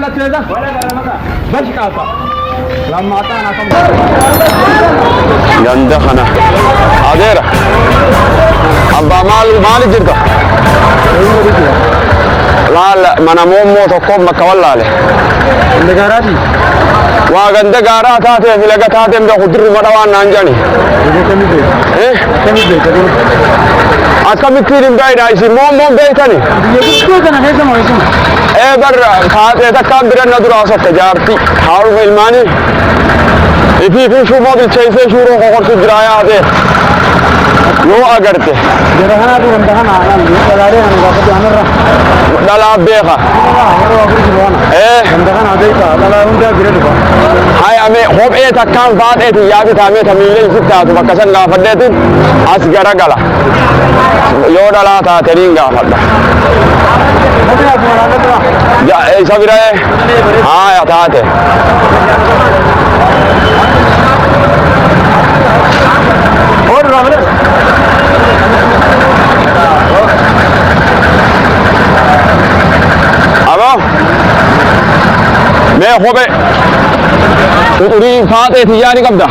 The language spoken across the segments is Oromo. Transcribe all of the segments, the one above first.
ولا تيزا ولا كلامك بس كافة لما أتانا كم ganda kana adeera abba maal jirta la mana momo tokko makka wallaale ndagaaraati waa ganda gaaraa taate filaga taate mbe khudru madawaan naan jani akamittiin bayda isi momo beetani yeeku kana keessa mooyisuma bar taate takka biranna dura sotte jaarti haal ilmaani ifi shu mobil chayse shuro qortu diraayaade yo agarte jarahana du ndahana anan dalaare anu gafati anarra dala beeqa ndahana deeka dala unda biradu hay ame hobe takkan faadeti yaabi tame tamile sittaatu bakasan gaafadeetin as garagala yo dala ta terin gaafadda ja sabira ya taate और रावले अब मैं होबे तुरी फाते थी यानी कब दा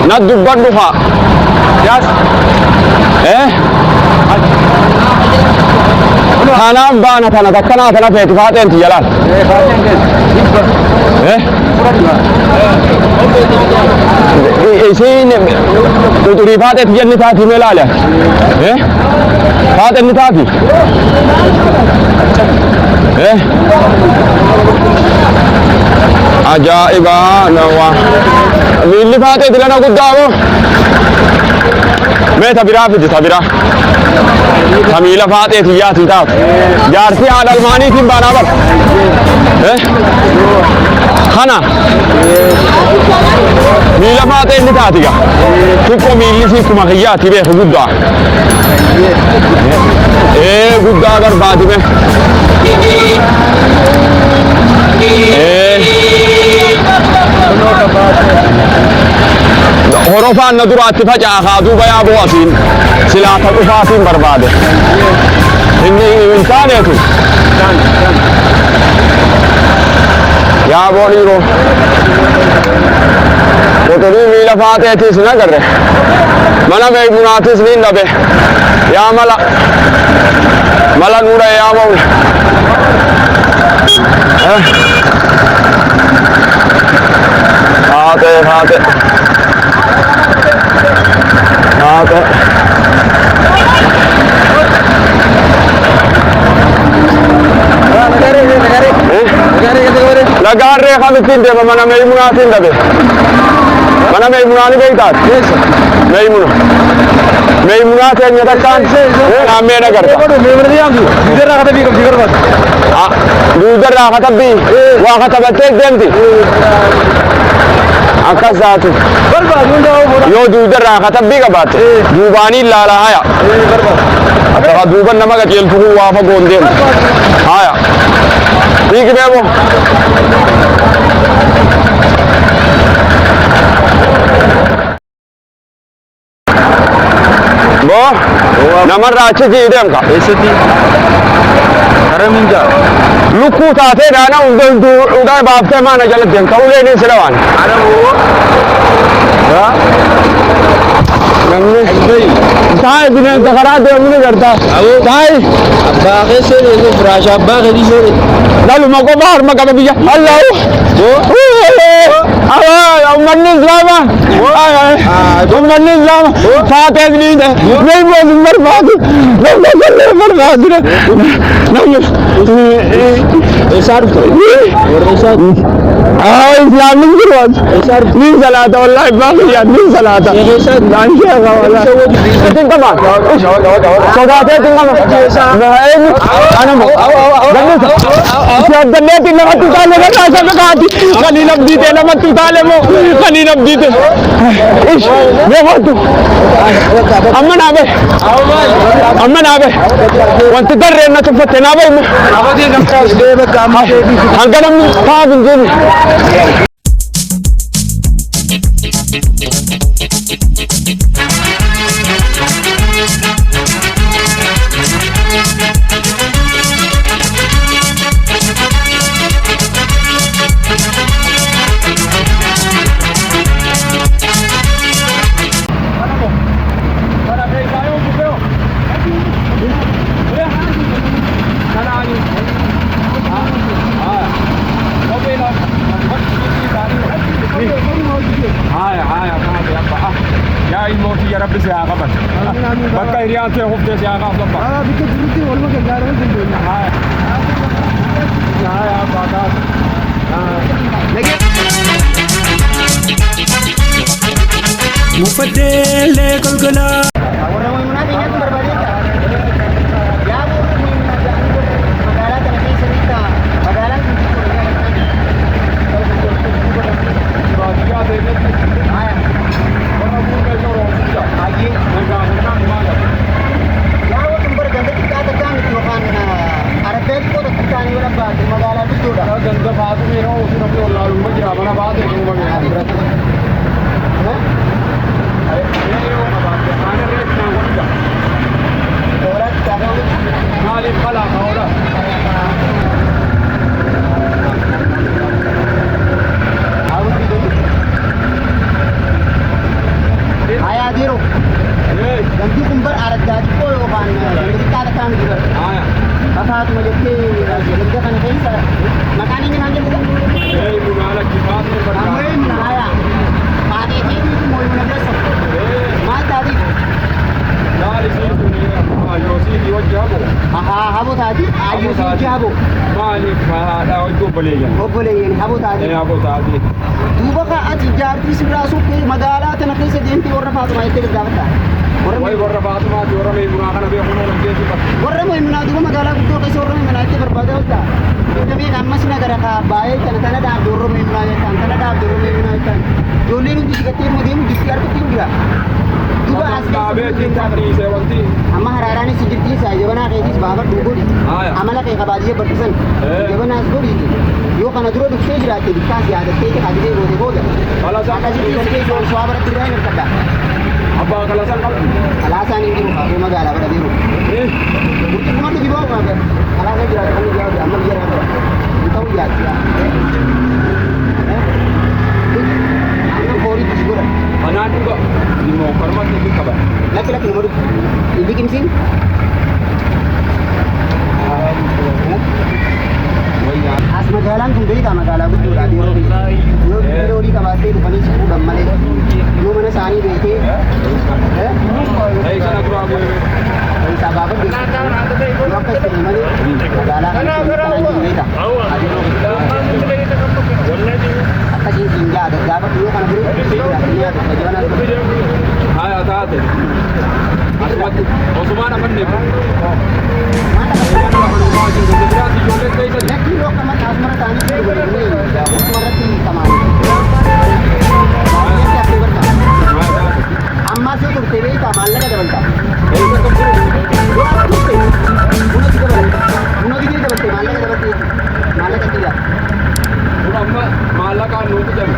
न दुब्बन दुफा यस खाना बाना था ना तकना था ना फेट फाते थी यार isin tuturi faate tiyanni taati melala faate ni taati ajaiba nawa milli faate dilana guddamo me tabira fiti tabira tamila faate tiyati taat jaarti adalmani tin bana bar khana mila faate ni taatiga tukko milli si kuma khiyati be gudda gudda agar baadi me horofaan na duraatti facaakaa duuba yaa bu'atiin silaa ta dhufaatiin barbaade inni hin taaneetu yaa booniiroo qotorii miila faateetiis hin agarre mana meeymunaatis niin dhabe yaa mala nuura yaa mawla faate faate Lagarre kamitin de mana meymunatin dabe mana meymunani beytat meymunat enya takkan ame na garta meymuna yandu idera kata bi kam digar bas dudara kata bi wa kata batek demti akasatu barba dunda yo dudara kata bi gabat dubani lala haya barba duban nama ga jel fuhu wa fa gondem haya ठीक है वो नमर राचे जी इधर का ऐसे थी अरे मिंजा लुकु ताते ना उधर बाप से माना जल्द दिन का उले नहीं सिलवान अरे वो ताई बिना दखरा दे हमने करता ताई बागे से ये फ्राश बागे दी से lalu mau kobar maka bisa Allah umman Islam umman Islam fatih ni dah memang bermadu esar Islam ni bermadu ni salat Allah bagia ni salat dan siapa Allah tinggal mana saudara tinggal mana ana mau Siapa nanti nama tu tale kan rasa berkati kali nabdi te nama tu tale mo kali nabdi te ish memang tu aman abe wanti darre na tu fatte na abe abadi gamta debe kama hanganam pa binjeni biyya rabbi si haa qaban. Bakka hiriyaan ta'e huftee si haa qaban. Bikka jirutti walumaa gargaaruu dandeenya. Haa abbaa kaasa. Mufaddeelee golgolaa. Warra Maymunaa keenyatti barbaadeessa. Yaa warra Maymunaa jedhanii magaalaa kana keessa bitta magaalaan kun Baadiyyaa ta'etti. Warra bu'uura isa roobisa. baay'ee Gargaarummaan maal? yaa warra barbaadee xiqqaata ta'an yookaan arabee xiqqoota xiqqaanii yoo dhabbaate magaalaa guddoodha. Ganda baatu meeshaa ofii namni wallaalummaa jira mana baatee kan uumamu biratti. Maaliif qalaa ka'oodha? Ayaa jiru. Ganti kun bar araddaa xiqqoo yookaan ganti xiqqaata ta'an jira. Kakaatuma jettee ganda kana keessa maqaan inni maal jedhu? Munaala kifaatni barbaada. Ayaa. Haadhii fi mooyina keessa. Maal taatiif? Laali siin yoosii fi wajji hamu. Haboo taati. Ayyuu si jaabo. Maaliif haadhaa wajji obboleeyyan? Obboleeyyan haboo taati. Haboo taati. Duuba ati jaartii sirraa suphee magaalaa tana keessa deemtee warra Faatumaa jettee gaggaafatta. Wayi warra Faatumaati warra Meemunaa kana beekuun oolan geessifa. Warra Meemunaa duuba magaalaa guddoo keessa warra Meemunaa jettee barbaada hojjaa. Namni ammas nagara baay'ee kana dhaabde warra Meemunaa jettaan kana dhaabde warra Meemunaa jettaan. Ijoolleen hundi sigattee immoo deemu distii harkatti hin jira. Duuba as Dhaabeetiin dhiisee wanti. amma haraaraanis jirtii isaa jabanaa keetis baafar duugoodhi. Amala kee qabaatee barsiisan. Jabanaas godhi. Yoo kana dura dubbisee jiraatte bikkaas yaadattee qabatee goote booda. Akkasitti galtee ijoon su'aa baratti irraa hin hirkadha. Abbaa Kalasaan qabu. Kalaasaan hin jiru kaafee magaalaa bara deemu. Burcuqqumatti diboo kaafee. Kalaasaan jiraatu kan jiraatu amma biyya irraa qaba. Hin ta'u jiraatu. Amma fooriitti si godha. Kanaan dhuga immoo karmatti hin qaban. Lakki nama dhugu. Hin biqilsiin. As magaalaan kun beekaa magaalaa guddoodha yeroo biyya olii qabaatee dhufanii si fuudhan malee yoo mana isaanii beekee Ta'ee kana duraa bu'ee. isaa baafadhu yoo akkas ta'e malee magaalaa kana kanaan beeka akkasiin siin jaada gaafadhu yoo kana biroo ni yaadu jabanaa Haa taate. Asumatti osumaan afanne. lakki yoo akkama asmara ta'anii godhanii usumarratti kamaanii ammaas yoo turte beektaa maallaqa dabalta yoo akka turte bunatti dabalte bunatti dabalte maallaqa dabalte maallaqa jira Amma maallaqaan nuti jedhu.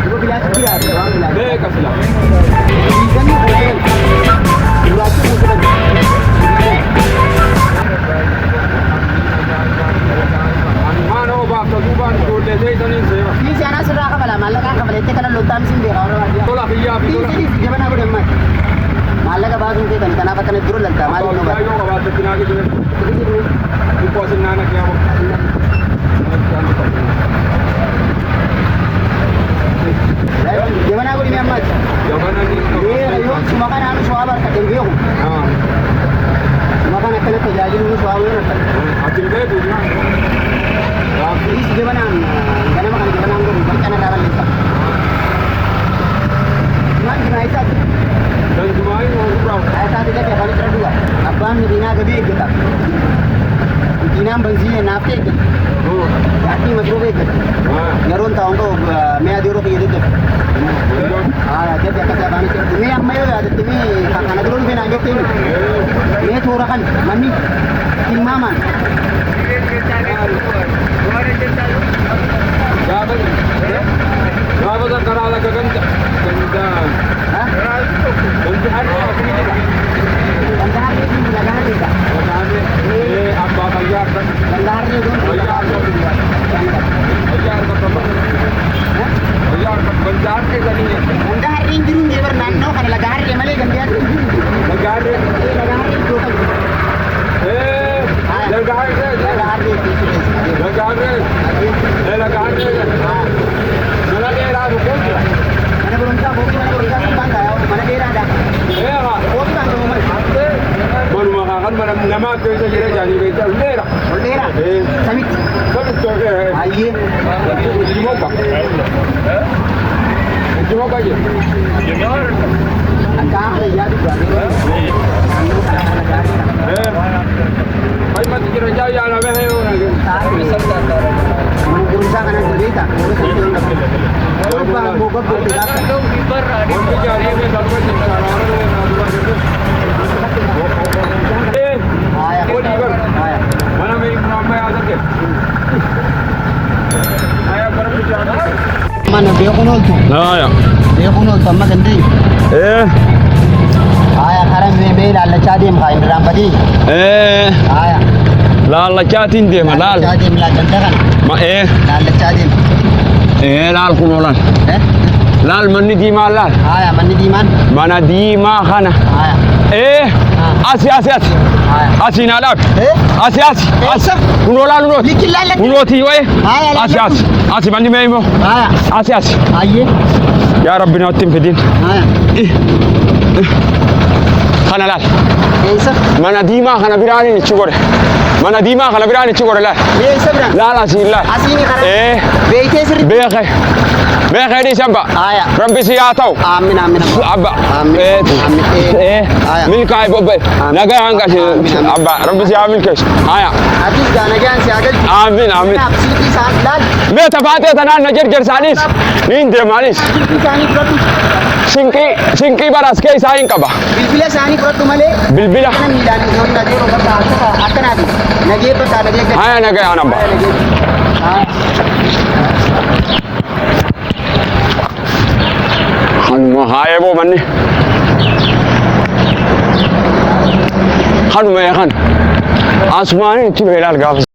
yoo bilaachi jiraate waan bilaachi Beeka sila. diiganni buusan duraachi buusan Maanoo baafta duubaan ijoollee seeytaniin seera. fiisi anaa sirraa kabala maallaqaan kabalettee kana loltaan isin beeka warra baadiyyaa Tola biyyaa fi tola. fiisi jabanaa godhan maal maallaqa baasuun kee kan kanaaf akkana dura laltaa maaliif nu baata Yoo qabaatte cinaa gidee. Dhukku asin naana kiyaamu. jabanaa godhime ammaati beeka yoo suma kanaan su'aa barkadhe hin beeku suma kan akkana tajaajilu nu su'aa yoo barkadhe Atin beeku fiisi jabanaan ganama kana jabanaan godhu barcana irraa balleessa maal jinaa isaatti Dantumaayii oolurraa. isaatti dhabe afaan irra dhuga abbaan miidhinaa gabii eeggata miidhinaan bansiine naaf ta'e eeggata yaadii masruufa eeggata yeroon taa'uun ta'u mi'a diroo fayyadee jadi akka sabaan itti mee amma yoo yaadatte mee kana dura dhufe naan jokkee mee toora kan manni tilmaamaan Gaafa karaa laga ganda. Wanti har'a ofii jira. dandaharree fi lagaharreedha Abbaa fayyaa kan. dandaharree doon Fayyaa kan. Fayyaa kan qaba. Fayyaa kan banjaa harkee sanii. dandaharreen jiruun jee bar naannoo kana lagaharree malee gandaharree jiru Lagaarree. lagaharree iddoo kan Lagaarree. lagaharree fi Lagaarree. Lagaarree. baattuu isa jira jaanii beektaa ulleera. Ol dheeraa. Samitti. Samitti ol dheeraa. Baay'ee. Ujjimoka. Ujjimoka jedhu. Akka haala yaadu gaariidha. Fayyumatti jira jaayyaa bahee oolaa. Gurgurtaa kana beekta. Gurgurtaa immoo gaggeessu gaafa. Wanti jaarii fi darba jira mana meeyi amma yaada kee. Mana beekuun ooltu. Aya. Beekuun ooltu amma dandeenyu. Aya karaa mee ilaallachaa deemu haa hin diraanfatii. Aya. Laalachaatiin deema laal. Ilaallachaa deemu ilaallachaa kana. Ilaallachaa deemu. Laal kun oolan. Laal manni diimaa laal. Aya manni diimaan. Mana diimaa kana. Aya. Asi. Asi naa dhaabi. Asi. Kun oolaan unooti. Likki ilaallatti. Unooti wayi. Aya ilaallatti. Asi manni mee immoo. Aya. Asi. Baay'ee. Yaa Rabbi na ittiin fidin. Aya. Kana laal. Eessa? Mana diimaa kana biraan ichi godhe. Mana diimaa kana biraan ichi godhe laal. Eessa biraan? Laal asiin laal. Asiini karaa. Beektee sirriitti. Beekee dhiisan ba'a. Aya. Rabbi si haa ta'u. Aamin. Abba. Aamin. Milkaa'e bobba'e. Nagaa hangasi. Abba. Rabbi si haa milkeessu. Aya. Atis gaa nagaan si haa galchu. Aamin. Silkii isaan laal. Beeta baatee tanaan na jarjarsaanis. Niin deemaanis. Silkii isaanii fudhatu. Sinqii baraas kee isaa hin qaba. Bilbila isaanii fudhatu malee. Bilbila. Kana miilaan yoo nagee roobata akkanaati. Nagee bakka nagee gadi. Aya nagaa yaa nabba. Hanuma haayee boo manni. Hanuma kan. Asumaanii itti beelaal gaafas.